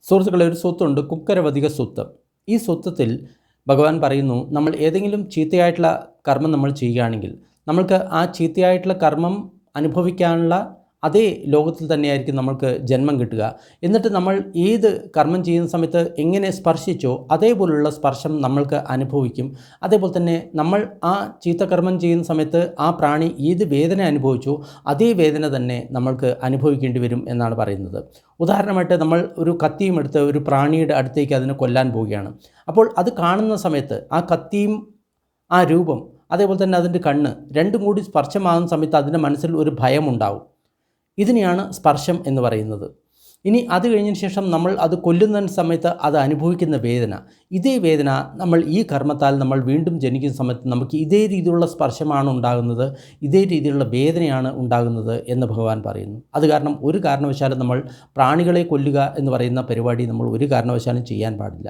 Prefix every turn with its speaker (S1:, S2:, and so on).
S1: സുഹൃത്തുക്കളെ, ഒരു സ്വത്തുണ്ട്, കുക്കരവധിക സ്വത്ത്. ഈ സ്വത്വത്തിൽ ഭഗവാൻ പറയുന്നു, നമ്മൾ ഏതെങ്കിലും ചീത്തയായിട്ടുള്ള കർമ്മം നമ്മൾ ചെയ്യുകയാണെങ്കിൽ നമ്മൾക്ക് ആ ചീത്തയായിട്ടുള്ള കർമ്മം അനുഭവിക്കാനുള്ള അതേ ലോകത്തിൽ തന്നെയായിരിക്കും നമ്മൾക്ക് ജന്മം കിട്ടുക. എന്നിട്ട് നമ്മൾ ഏത് കർമ്മം ചെയ്യുന്ന സമയത്ത് എങ്ങനെ സ്പർശിച്ചോ അതേപോലുള്ള സ്പർശം നമ്മൾക്ക് അനുഭവിക്കും. അതേപോലെ തന്നെ നമ്മൾ ആ ചീത്തകർമ്മം ചെയ്യുന്ന സമയത്ത് ആ പ്രാണി ഏത് വേദന അനുഭവിച്ചോ അതേ വേദന തന്നെ നമ്മൾക്ക് അനുഭവിക്കേണ്ടി വരും എന്നാണ് പറയുന്നത്. ഉദാഹരണമായിട്ട് നമ്മൾ ഒരു കത്തിയും എടുത്ത് ഒരു പ്രാണിയുടെ അടുത്തേക്ക് അതിനെ കൊല്ലാൻ പോവുകയാണ്. അപ്പോൾ അത് കാണുന്ന സമയത്ത് ആ കത്തിയും ആ രൂപം അതേപോലെ തന്നെ അതിൻ്റെ കണ്ണ് രണ്ടും കൂടി സ്പർശമാകുന്ന സമയത്ത് അതിൻ്റെ മനസ്സിൽ ഒരു ഭയമുണ്ടാവും. ഇതിനെയാണ് സ്പർശം എന്ന് പറയുന്നത്. ഇനി അത് കഴിഞ്ഞതിന് ശേഷം നമ്മൾ അത് കൊല്ലുന്ന സമയത്ത് അത് അനുഭവിക്കുന്ന വേദന, ഇതേ വേദന നമ്മൾ ഈ കർമ്മത്താൽ നമ്മൾ വീണ്ടും ജനിക്കുന്ന സമയത്ത് നമുക്ക് ഇതേ രീതിയിലുള്ള സ്പർശമാണ് ഉണ്ടാകുന്നത്, ഇതേ രീതിയിലുള്ള വേദനയാണ് ഉണ്ടാകുന്നത് എന്ന് ഭഗവാൻ പറയുന്നു. അത് കാരണം ഒരു കാരണവശാലും നമ്മൾ പ്രാണികളെ കൊല്ലുക എന്ന് പറയുന്ന പരിപാടി നമ്മൾ ഒരു കാരണവശാലും ചെയ്യാൻ പാടില്ല.